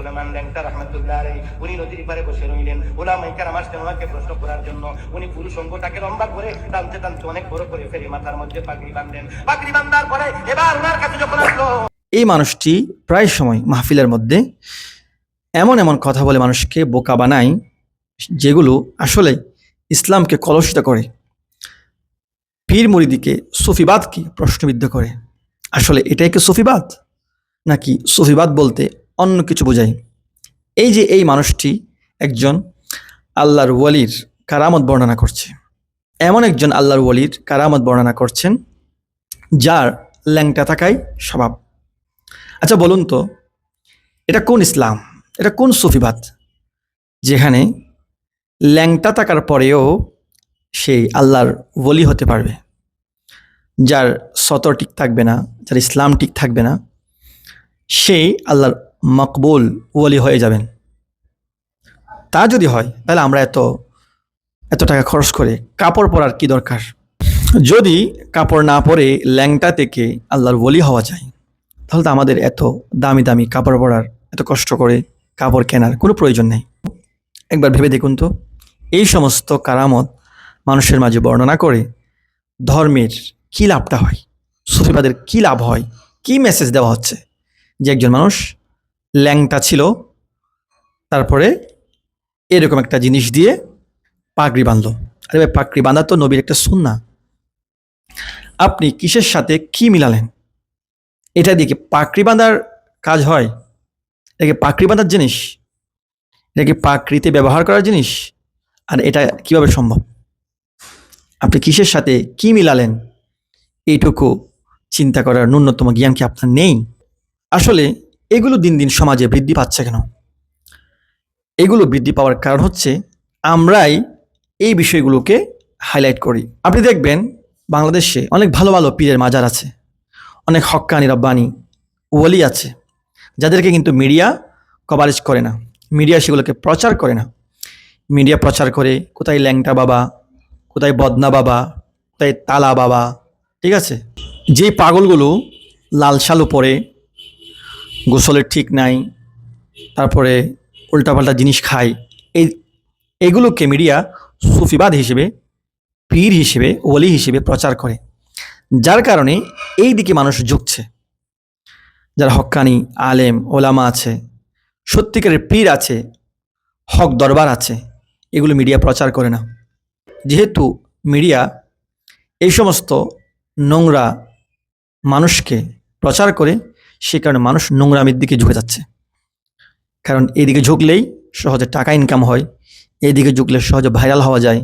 সুলাইমান ল্যাংটা রাহমাতুল্লাহ আলাইহি উনি নদীর পাড়ে বসে রইলেন। ওলামায়ে কেরাম আসলেন ওনাকে প্রশ্ন করার জন্য। উনি পুরুষ অঙ্গটাকে লম্বা করে টানতে টানতে অনেক বড় করে ফেলে মাথার মধ্যে পাগড়ি বাঁধলেন। পাগড়ি বাঁধার পরে এবার ওনার কাছে যখন আসলো, এই মানুষটি প্রায় সময় মাহফিলের মধ্যে এমন এমন কথা বলে মানুষকে বোকা বানায়, যেগুলো আসলে ইসলামকে কলুষিত করে, পীর মুরিদিকে সুফিবাদকে প্রশ্নবিদ্ধ করে। আসলে এটাই কি সুফিবাদ, নাকি সুফিবাদ বলতে অন্য কিছু বোঝায়? এই যে এই মানুষটি একজন আল্লাহর ওয়ালির কারামত বর্ণনা করছে, এমন একজন আল্লাহর ওয়ালির কারামত বর্ণনা করছেন যার ল্যাংটা থাকাই স্বভাব। আচ্ছা বলুন তো, এটা কোন ইসলাম, এটা কোন সুফিবাদ, যেখানে ল্যাংটা থাকার পরেও সেই আল্লাহর ওলি হতে পারবে? যার সতর ঠিক থাকবে না, যার ইসলাম ঠিক থাকবে না, সেই আল্লাহর মকবুল ওলি হয়ে যাবেন। তা যদি হয় তাহলে আমরা এত টাকা খরচ করে কাপড় পরার কি দরকার? যদি কাপড় না পরে ল্যাংটা থেকে আল্লাহর ওলি হওয়া যায়, তাহলে তো আমাদের এত দামি দামি কাপড় পরার, এত কষ্ট করে কাপড় কেনার কোনো প্রয়োজন নেই। একবার ভেবে দেখুন তো, এই সমস্ত কারামত মানুষের মাঝে বর্ণনা করে ধর্মের কী লাভটা হয়, সুফিবাদের কী লাভ হয়, কী মেসেজ দেওয়া হচ্ছে? যে একজন মানুষ ল্যাংটা ছিল, তারপরে এরকম একটা জিনিস দিয়ে পাগড়ি বাঁধলো। আরে ভাই, পাগড়ি বাঁধা তো নবীর একটা সুন্নাহ। আপনি কিসের সাথে কি মিলালেন? এটা দিয়ে কি পাগড়ি বাঁধার কাজ হয়? এটা কি পাগড়ি বাঁধার জিনিস? এটা কি পাগড়িতে ব্যবহার করার জিনিস? আর এটা কিভাবে সম্ভব? আপনি কিসের সাথে কি মিলালেন? এইটুকু চিন্তা করার ন্যূনতম জ্ঞান কি আপনার নেই? আসলে এগুলো দিন দিন সমাজে বৃদ্ধি পাচ্ছে কেন? এগুলো বৃদ্ধি পাওয়ার কারণ হচ্ছে আমরাই এই বিষয়গুলোকে হাইলাইট করি। আপনি দেখবেন বাংলাদেশে অনেক ভালো ভালো পীরের মাজার আছে, অনেক হক্কানি রব্বানি ওলি আছে, যাদেরকে কিন্তু মিডিয়া কভারেজ করে না, মিডিয়া সেগুলোকে প্রচার করে না। মিডিয়া প্রচার করে কোথায় ল্যাংটা বাবা, কোথায় বদনা বাবা, কোথায় তালা বাবা, ঠিক আছে? যেই পাগলগুলো লাল শালু পরে, গোসলের ঠিক নাই, তারপরে উল্টাপাল্টা জিনিস খায়, এগুলোকে মিডিয়া সুফিবাদ হিসেবে, পীর হিসেবে, ওলি হিসেবে প্রচার করে, যার কারণে এই দিকে মানুষ ঝুঁকছে। যারা হক্কানি আলেম ওলামা আছে, সত্যিকারের পীর আছে, হক দরবার আছে, এগুলো মিডিয়া প্রচার করে না। যেহেতু মিডিয়া এই সমস্ত নোংরা মানুষকে প্রচার করে, সে কারণে মানুষ নোংরামির দিকে ঝুঁকে যাচ্ছে। কারণ এইদিকে ঝুঁকলেই সহজে টাকা ইনকাম হয়, এইদিকে ঝুঁকলে সহজে ভাইরাল হওয়া যায়,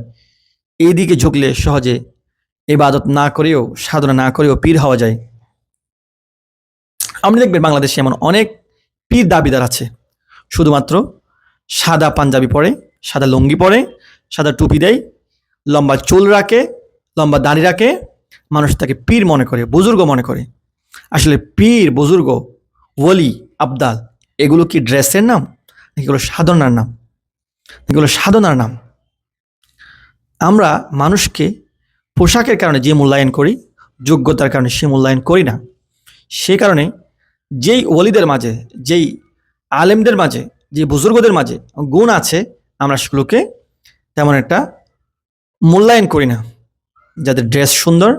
এইদিকে ঝুঁকলে সহজে ইবাদত না করেও, সাধনা না করেও পীর হওয়া যায়। আপনি দেখবেন বাংলাদেশে এমন অনেক পীর দাবিদার আছে, শুধুমাত্র সাদা পাঞ্জাবি পরে, সাদা লুঙ্গি পরে, সাদা টুপি দেয়, লম্বা চুল রাখে, লম্বা দাড়ি রাখে, মানুষ তাকে পীর মনে করে, বুজুর্গ মনে করে। আসলে পীর, বুজুর্গ, ওলি, আবদাল, এগুলো কি ড্রেসের নাম? এগুলো সাধনার নাম, এগুলো সাধনার নাম। আমরা মানুষকে পোশাকের কারণে যে মূল্যায়ন করি, যোগ্যতার কারণে সে মূল্যায়ন করি না। সে কারণে যেই ওলিদের মাঝে, যেই আলেমদের মাঝে, যে বুজুর্গদের মাঝে গুণ আছে, আমরা সেগুলোকে তেমন একটা মূল্যায়ন করি না। যাদের ড্রেস সুন্দর,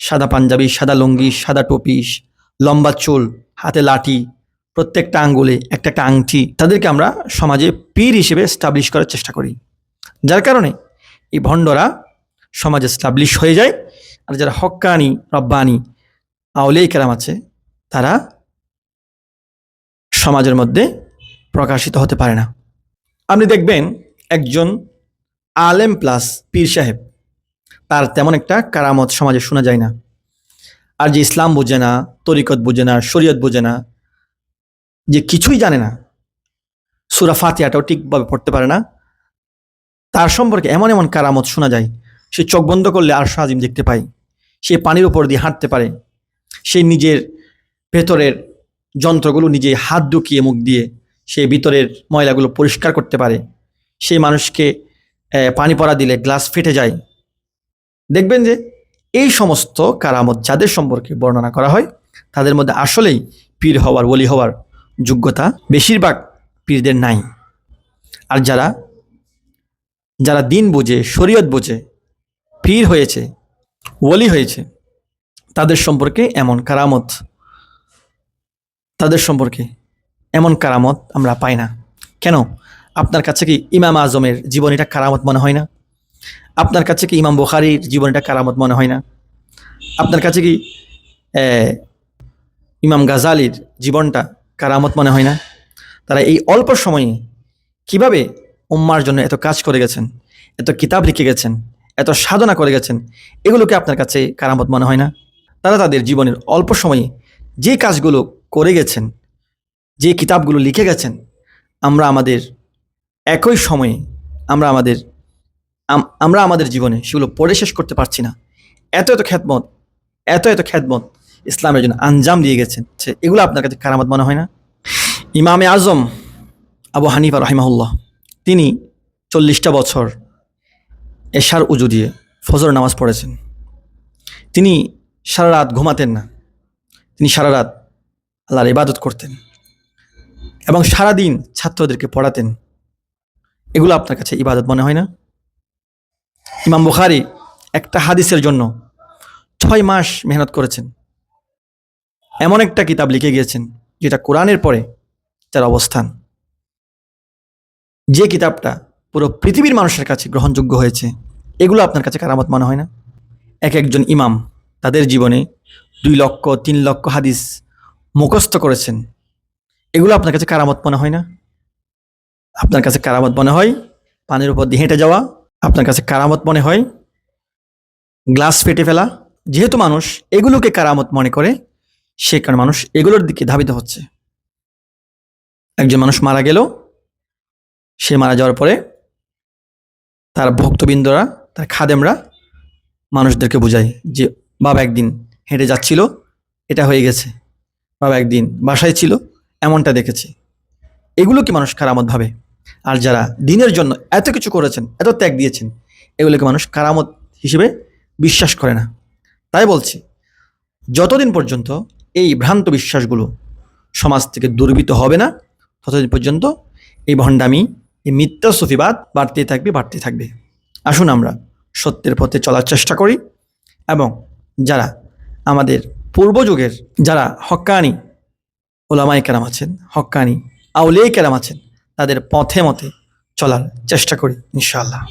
সাদা পাঞ্জাবি, সাদা লুঙ্গি, সাদা টুপি, লম্বা চুল, হাতে লাঠি, প্রত্যেকটা আঙ্গুলে একটা একটা আংটি, তাদেরকে আমরা সমাজে পীর হিসেবে স্টাবলিশ করার চেষ্টা করি। যার কারণে এই ভণ্ডরা সমাজে স্টাবলিশ হয়ে যায়। আর যারা হক্কানি রব্বানি আউলিয়া কেরাম আছে, তারা সমাজের মধ্যে প্রকাশিত হতে পারে না। আপনি দেখবেন একজন আলেম প্লাস পীর সাহেব, তার তেমন একটা কারামত সমাজে শোনা যায় না। আর যে ইসলাম বোঝে না, তরিকত বোঝে না, শরীয়ত বোঝে না, যে কিছুই জানে না, সূরা ফাতিহাটাও ঠিকভাবে পড়তে পারে না, তার সম্পর্কে এমন এমন কারামত শোনা যায়। সে চোখ বন্ধ করলে আরশ আজিম দেখতে পায়, সে পানির উপর দিয়ে হাঁটতে পারে, সে নিজের ভেতরের যন্ত্রগুলো নিজে হাত ঢুকিয়ে মুখ দিয়ে সে ভিতরের ময়লাগুলো পরিষ্কার করতে পারে, সেই মানুষকে পানি পড়া দিলে গ্লাস ফেটে যায়। দেখবেন যে এই সমস্ত কারামত যাদের সম্পর্কে বর্ণনা করা হয়, তাদের মধ্যে আসলেই পীর হওয়ার, ওলি হওয়ার যোগ্যতা বেশিরভাগ পীরদের নাই। আর যারা যারা দিন বুঝে, শরীয়ত বুঝে পীর হয়েছে, ওলি হয়েছে, তাদের সম্পর্কে এমন কারামত আমরা পাই না। কেন? আপনার কাছে কি ইমাম আজমের জীবনীটা কারামত মনে হয় না? আপনার কাছে কি ইমাম বুখারীর জীবনীটা কারামত মনে হয় না? আপনার কাছে কি ইমাম গাজালির জীবনটা কারামত মনে হয় না? তারা এই অল্প সময়ে কিভাবে উম্মার জন্য এত কাজ করে গেছেন, এত কিতাব লিখে গেছেন, এত সাধনা করে গেছেন, এগুলোকে আপনার কাছে কারামত মনে হয় না? তারা তাদের জীবনের অল্প সময়ে যে কাজগুলো করে গেছেন, যে কিতাবগুলো লিখে গেছেন, আমরা আমাদের একই সময়ে আমরা আমাদের জীবনে সেগুলো পড়ে শেষ করতে পারছি না। এত এত খ্যাতমত ইসলামের জন্য আঞ্জাম দিয়ে গেছেন, এগুলো আপনার কাছে কারামত মনে হয় না? ইমামে আজম আবু হানিফা রাহিমাহুল্লাহ, তিনি 40টা বছর এশার উজু দিয়ে ফজর নামাজ পড়েছেন। তিনি সারা রাত ঘুমাতেন না, তিনি সারা রাত আল্লাহর ইবাদত করতেন এবং সারাদিন ছাত্রদেরকে পড়াতেন। এগুলো আপনার কাছে ইবাদত মনে হয় না? ইমাম বুখারী একটা হাদিসের জন্য 6 মাস মেহনত করেছেন, এমন একটা কিতাব লিখে গিয়েছেন যেটা কোরআনের পরে যার অবস্থান, যে কিতাবটা পুরো পৃথিবীর মানুষের কাছে গ্রহণযোগ্য হয়েছে। এগুলো আপনার কাছে কারামত মনে হয় না? একজন ইমাম তাদের জীবনে 2 লক্ষ 3 লক্ষ হাদিস মুখস্থ করেছেন। এগুলো আপনার কাছে কারামত মনে হয় না? আপনার কাছে কারামত মনে হয় পানির উপর দিয়ে হেঁটে যাওয়া? আপনার কাছে কারামত মনে হয় গ্লাস ফেটে ফেলা? যেহেতু মানুষ এগুলোকে কারামত মনে করে, সে কারণে মানুষ এগুলোর দিকে ধাবিত হচ্ছে। একজন মানুষ মারা গেল, সে মারা যাওয়ার পরে তার ভক্তবৃন্দরা, তার খাদেমরা মানুষদেরকে বোঝায় যে বাবা একদিন হেঁটে যাচ্ছিল, এটা হয়ে গেছে, বাবা একদিন বাসায় ছিল, এমনটা দেখেছি। এগুলো কি মানুষ কারামত ভাবে? আর যারা দিনের জন্য এত কিছু করেছেন, এত ত্যাগ দিয়েছেন, এগুলোকে মানুষ কারামত হিসেবে বিশ্বাস করে না। তাই বলছি, যতদিন পর্যন্ত এই ভ্রান্ত বিশ্বাসগুলো সমাজ থেকে দূরীভূত হবে না, ততদিন পর্যন্ত এই ভণ্ডামি, এই মিথ্যা সুফিবাদ বাড়তেই থাকবে। আসুন আমরা সত্যের পথে চলার চেষ্টা করি এবং যারা আমাদের পূর্বযুগের যারা হক্কানি ওলামায়ে কেরাম আছেন, হক্কানি আউলিয়ায়ে কেরাম আছেন, তাদের পথে মতে চলার চেষ্টা করি ইনশাআল্লাহ।